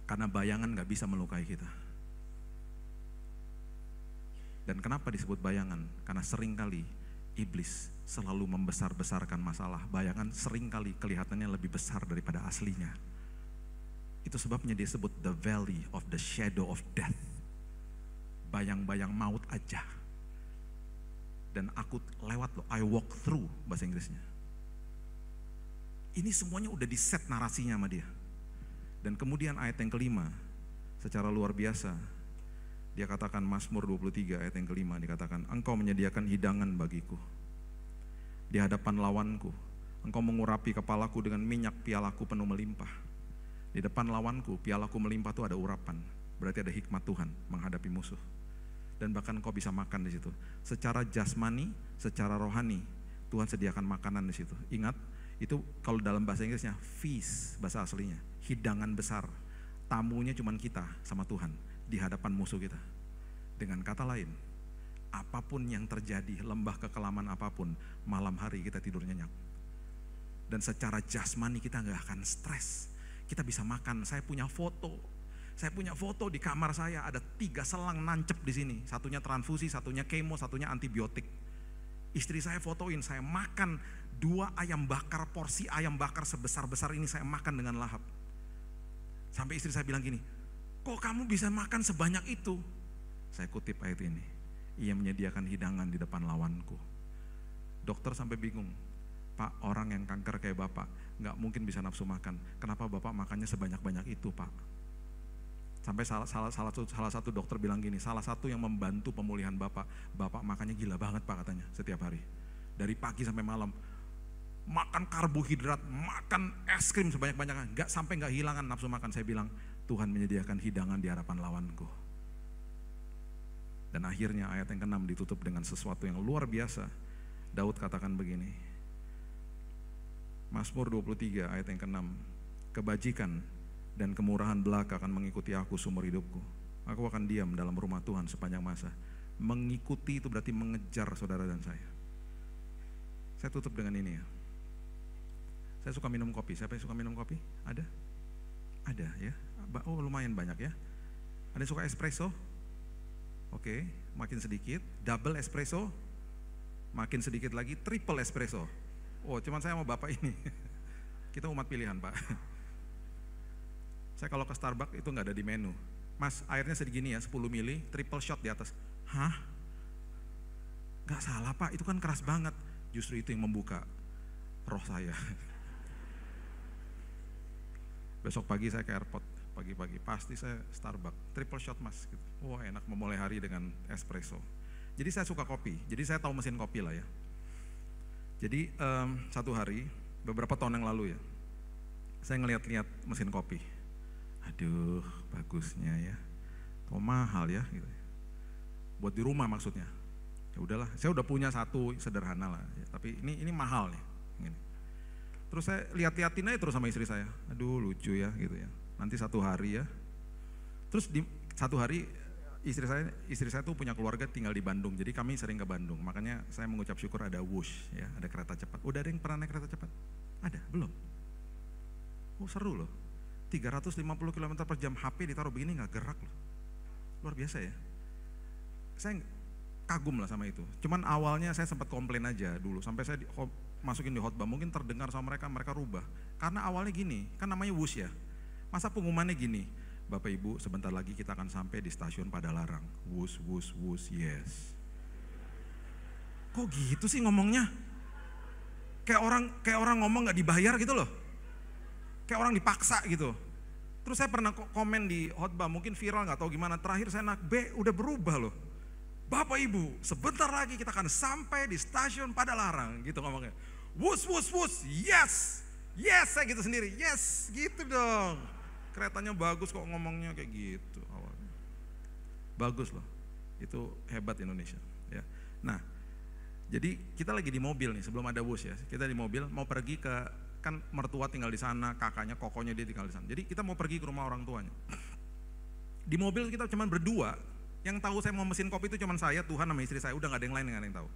Karena bayangan gak bisa melukai kita. Dan kenapa disebut bayangan? Karena seringkali iblis selalu membesar-besarkan masalah. Bayangan seringkali kelihatannya lebih besar daripada aslinya. Itu sebabnya dia sebut the valley of the shadow of death. Bayang-bayang maut aja. Dan aku lewat loh, I walk through bahasa Inggrisnya. Ini semuanya udah di set narasinya sama dia. Dan kemudian ayat yang kelima, secara luar biasa, dia katakan Mazmur 23 ayat yang kelima, dikatakan, engkau menyediakan hidangan bagiku di hadapan lawanku. Engkau mengurapi kepalaku dengan minyak, pialaku penuh melimpah. Di depan lawanku, pialaku melimpah, itu ada urapan. Berarti ada hikmat Tuhan menghadapi musuh. Dan bahkan kau bisa makan di situ. Secara jasmani, secara rohani, Tuhan sediakan makanan di situ. Ingat, itu kalau dalam bahasa Inggrisnya feast, bahasa aslinya, hidangan besar. Tamunya cuman kita sama Tuhan di hadapan musuh kita. Dengan kata lain, apapun yang terjadi, lembah kekelaman apapun, malam hari kita tidur nyenyak. Dan secara jasmani kita gak akan stres. Kita bisa makan. Saya punya foto di kamar saya, ada 3 selang nancep di sini. Satunya transfusi, satunya kemo, satunya antibiotik. Istri saya fotoin, saya makan 2 ayam bakar, porsi ayam bakar sebesar-besar ini saya makan dengan lahap. Sampai istri saya bilang gini, kok kamu bisa makan sebanyak itu? Saya kutip ayat ini, ia menyediakan hidangan di depan lawanku. Dokter sampai bingung, Pak, orang yang kanker kayak Bapak gak mungkin bisa nafsu makan. Kenapa Bapak makannya sebanyak-banyak itu, Pak? Sampai salah satu dokter bilang gini, salah satu yang membantu pemulihan Bapak makannya gila banget Pak katanya setiap hari. Dari pagi sampai malam, makan karbohidrat, makan es krim sebanyak-banyaknya, gak hilangan nafsu makan. Saya bilang, Tuhan menyediakan hidangan di hadapan lawanku. Dan akhirnya ayat yang ke-6 ditutup dengan sesuatu yang luar biasa. Daud katakan begini, Mazmur 23 ayat yang ke-6, kebajikan dan kemurahan belaka akan mengikuti aku seumur hidupku. Aku akan diam dalam rumah Tuhan sepanjang masa. Mengikuti itu berarti mengejar saudara dan saya. Saya tutup dengan ini ya. Saya suka minum kopi. Siapa yang suka minum kopi? Ada? Ada ya? Oh lumayan banyak ya. Ada yang suka espresso? Oke, makin sedikit. Double espresso? Makin sedikit lagi. Triple espresso? Oh cuman saya sama bapak ini. Kita umat pilihan Pak. Saya kalau ke Starbucks itu nggak ada di menu. Mas, airnya segini ya, 10 mili, triple shot di atas. Hah? Gak salah Pak, itu kan keras banget. Justru itu yang membuka roh saya. Besok pagi saya ke airport, pagi-pagi pasti saya Starbucks, triple shot Mas. Gitu. Wah enak memulai hari dengan espresso. Jadi saya suka kopi, jadi saya tahu mesin kopi lah ya. Jadi satu hari, beberapa tahun yang lalu ya, saya ngeliat-liat mesin kopi. Aduh, bagusnya ya. Kok mahal ya gitu. Buat di rumah maksudnya. Ya udahlah, saya udah punya satu sederhana lah, ya, tapi ini mahal nih. Gini. Terus saya lihat-liatin aja terus sama istri saya. Aduh, lucu ya gitu ya. Nanti satu hari ya. Terus di satu hari istri saya tuh punya keluarga tinggal di Bandung. Jadi kami sering ke Bandung. Makanya saya mengucap syukur ada Wush ya, ada kereta cepat. Udah ada yang pernah naik kereta cepat? Ada? Belum? Oh, seru loh. 350 km per jam, HP ditaruh begini gak gerak loh. Luar biasa ya. saya kagum lah sama itu. Cuman awalnya saya sempat komplain aja dulu, sampai saya masukin di khotbah, mungkin terdengar sama mereka, mereka rubah. Karena awalnya gini, kan namanya WUS ya, masa pengumumannya gini, Bapak Ibu sebentar lagi kita akan sampai di stasiun Padalarang, WUS, WUS, WUS, yes. Kok gitu sih ngomongnya? Kayak orang ngomong gak dibayar gitu loh. Kayak orang dipaksa gitu. Terus saya pernah komen di khotbah, mungkin viral gak tahu gimana, terakhir saya udah berubah loh. Bapak Ibu, sebentar lagi kita akan sampai di stasiun Padalarang, gitu ngomongnya. Wus, wus, wus, yes, yes, saya gitu sendiri, yes, gitu dong. Keretanya bagus kok ngomongnya kayak gitu awalnya. Bagus loh, itu hebat Indonesia. Ya. Nah, jadi kita lagi di mobil nih, sebelum ada Wus ya, kita di mobil mau pergi ke, kan mertua tinggal di sana, kakaknya, kokonya dia tinggal di sana. Jadi kita mau pergi ke rumah orang tuanya. Di mobil kita cuma berdua, yang tahu saya mau mesin kopi itu cuma saya, Tuhan sama istri saya, udah gak ada yang lain yang ada yang tahu.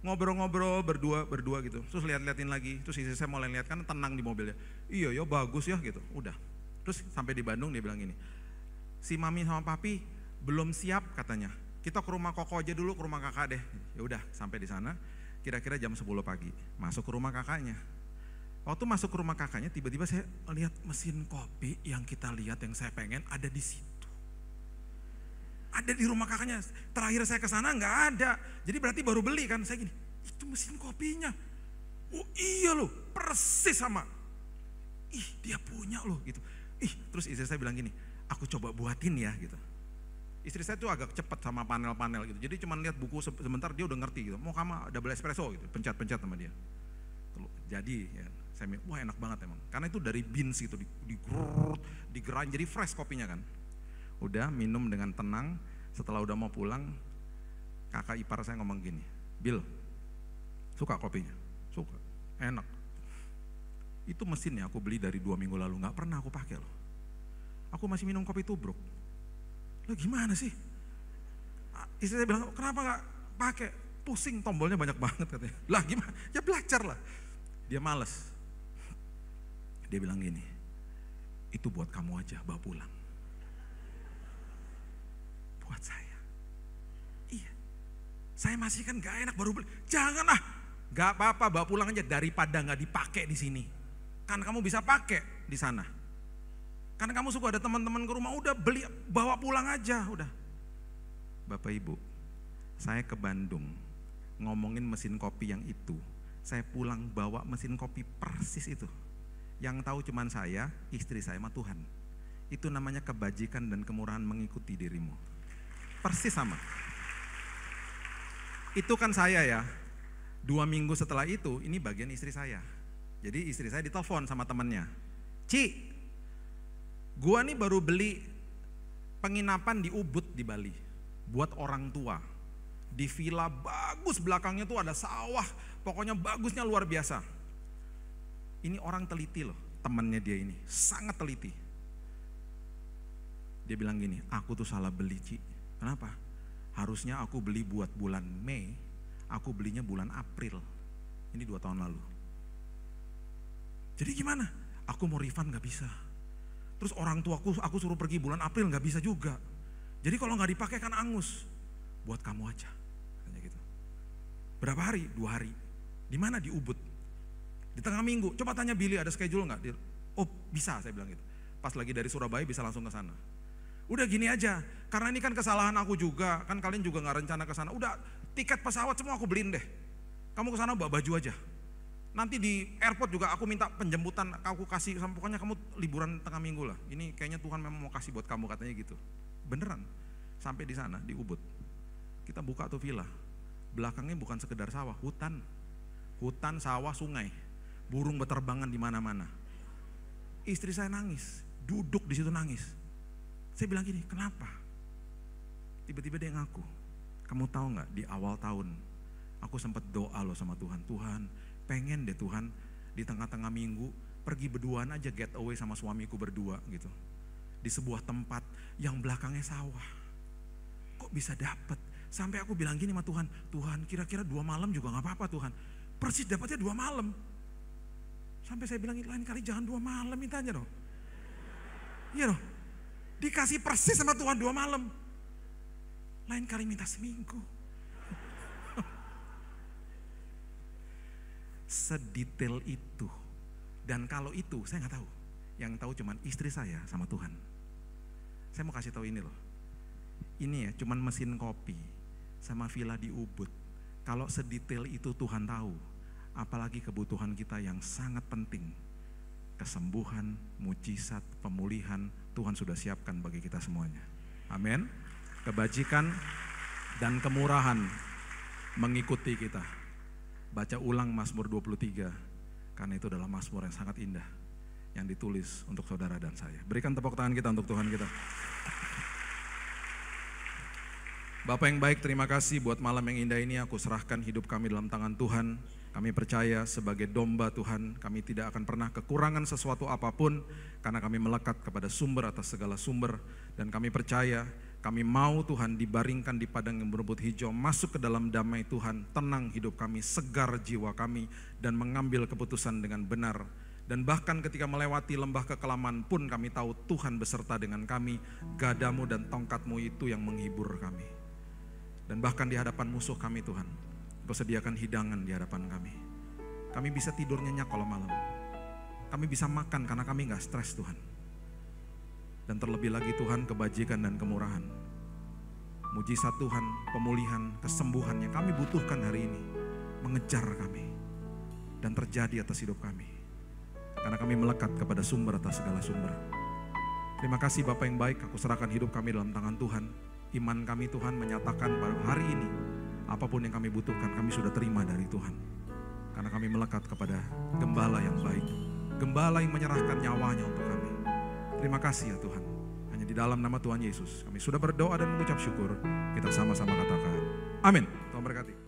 Ngobrol-ngobrol berdua gitu, terus liatin lagi, terus istri saya mulai lihat kan tenang di mobilnya. Iya ya bagus ya gitu, udah. Terus sampai di Bandung dia bilang gini, si mami sama papi belum siap katanya. Kita ke rumah koko aja dulu, ke rumah kakak deh. Ya udah, sampai di sana kira-kira jam 10 pagi, masuk ke rumah kakaknya. Waktu masuk ke rumah kakaknya, tiba-tiba saya lihat mesin kopi yang kita lihat, yang saya pengen ada di situ. Ada di rumah kakaknya. Terakhir saya ke sana nggak ada. Jadi berarti baru beli kan. Saya gini, itu mesin kopinya. Oh iya loh, persis sama. Ih, dia punya loh gitu. Ih, terus istri saya bilang gini, aku coba buatin ya gitu. Istri saya tuh agak cepat sama panel-panel gitu. Jadi cuma lihat buku sebentar dia udah ngerti gitu. Mau kamu double espresso gitu, pencet-pencet sama dia. Jadi ya, saya bilang, wah enak banget emang. Karena itu dari beans gitu, digerind jadi fresh kopinya kan. Udah minum dengan tenang, setelah udah mau pulang, kakak ipar saya ngomong gini, Bill, suka kopinya? Suka, enak. Itu mesinnya aku beli dari 2 minggu lalu, gak pernah aku pakai loh. Aku masih minum kopi tubruk. Lah gimana sih? Istri saya bilang, kenapa gak pakai? Pusing, tombolnya banyak banget katanya. Lah gimana? Ya belajar lah. Dia males. Dia bilang gini, itu buat kamu aja, bawa pulang. Buat saya. Iya. Saya masih kan gak enak baru beli. Jangan lah. Gak apa-apa, bawa pulang aja daripada gak dipakai di sini. Kan kamu bisa pakai di sana. Kan kamu suka ada teman-teman ke rumah, udah beli, bawa pulang aja, udah. Bapak Ibu, saya ke Bandung ngomongin mesin kopi yang itu. Saya pulang bawa mesin kopi persis itu. Yang tahu cuman saya, istri saya sama Tuhan. Itu namanya kebajikan dan kemurahan mengikuti dirimu. Persis sama. Itu kan saya ya. 2 minggu setelah itu, ini bagian istri saya. Jadi istri saya ditelepon sama temannya. Ci, gua nih baru beli penginapan di Ubud di Bali. Buat orang tua. Di villa bagus, belakangnya tuh ada sawah, pokoknya bagusnya luar biasa. Ini orang teliti loh, temannya dia ini, sangat teliti. Dia bilang gini, aku tuh salah beli Ci. Kenapa? Harusnya aku beli buat bulan Mei, aku belinya bulan April. Ini 2 tahun lalu. Jadi gimana? Aku mau refund gak bisa. Terus orang tuaku aku suruh pergi bulan April gak bisa juga. Jadi kalau gak dipakai kan angus. Buat kamu aja. Gitu. Berapa hari? 2 hari. Di mana? Di Ubud. Di tengah minggu. Coba tanya Billy ada schedule nggak? Oh bisa, saya bilang gitu. Pas lagi dari Surabaya bisa langsung ke sana. Udah gini aja. Karena ini kan kesalahan aku juga. Kan kalian juga nggak rencana ke sana. Udah tiket pesawat semua aku beliin deh. Kamu ke sana bawa baju aja. Nanti di airport juga aku minta penjemputan. Aku kasih. Pokoknya kamu liburan tengah minggu lah. Ini kayaknya Tuhan memang mau kasih buat kamu katanya gitu. Beneran. Sampai di sana di Ubud. Kita buka tuh villa. Belakangnya bukan sekedar sawah, hutan. Hutan, sawah, sungai. Burung berterbangan di mana-mana. Istri saya nangis, duduk di situ nangis. Saya bilang gini, kenapa? Tiba-tiba dia ngaku. Kamu tahu nggak di awal tahun aku sempat doa loh sama Tuhan. Tuhan, pengen deh Tuhan di tengah-tengah minggu pergi berduaan aja get away sama suamiku berdua gitu. Di sebuah tempat yang belakangnya sawah. Kok bisa dapet? Sampai aku bilang gini sama Tuhan, Tuhan kira-kira 2 malam juga nggak apa-apa Tuhan. Persis dapatnya 2 malam. Sampai saya bilang lain kali jangan 2 malam mintanya dong. Iya dong. Dikasih persis sama Tuhan 2 malam. Lain kali minta seminggu. Sedetail itu. Dan kalau itu saya nggak tahu. Yang tahu cuman istri saya sama Tuhan. Saya mau kasih tahu ini loh. Ini ya cuman mesin kopi sama villa di Ubud. Kalau sedetail itu Tuhan tahu, apalagi kebutuhan kita yang sangat penting. Kesembuhan, mujizat, pemulihan, Tuhan sudah siapkan bagi kita semuanya. Amin. Kebajikan dan kemurahan mengikuti kita. Baca ulang Mazmur 23, karena itu adalah Mazmur yang sangat indah, yang ditulis untuk saudara dan saya. Berikan tepuk tangan kita untuk Tuhan kita. Bapa yang baik, terima kasih buat malam yang indah ini. Aku serahkan hidup kami dalam tangan Tuhan. Kami percaya sebagai domba Tuhan, kami tidak akan pernah kekurangan sesuatu apapun, karena kami melekat kepada sumber atas segala sumber. Dan kami percaya, kami mau Tuhan dibaringkan di padang yang berumput hijau, masuk ke dalam damai Tuhan, tenang hidup kami, segar jiwa kami, dan mengambil keputusan dengan benar. Dan bahkan ketika melewati lembah kekelaman pun kami tahu Tuhan beserta dengan kami, gadamu dan tongkatmu itu yang menghibur kami. Dan bahkan di hadapan musuh kami Tuhan, Kau sediakan hidangan di hadapan kami. Kami bisa tidur nyenyak kalau malam. Kami bisa makan karena kami gak stres Tuhan. Dan terlebih lagi Tuhan, kebajikan dan kemurahan, mujizat Tuhan, pemulihan, kesembuhan yang kami butuhkan hari ini mengejar kami dan terjadi atas hidup kami. Karena kami melekat kepada sumber atas segala sumber. Terima kasih Bapa yang baik, aku serahkan hidup kami dalam tangan Tuhan. Iman kami Tuhan menyatakan pada hari ini, apapun yang kami butuhkan kami sudah terima dari Tuhan. Karena kami melekat kepada gembala yang baik, gembala yang menyerahkan nyawanya untuk kami. Terima kasih ya Tuhan. Hanya di dalam nama Tuhan Yesus kami sudah berdoa dan mengucap syukur. Kita sama-sama katakan amin. Tuhan berkati.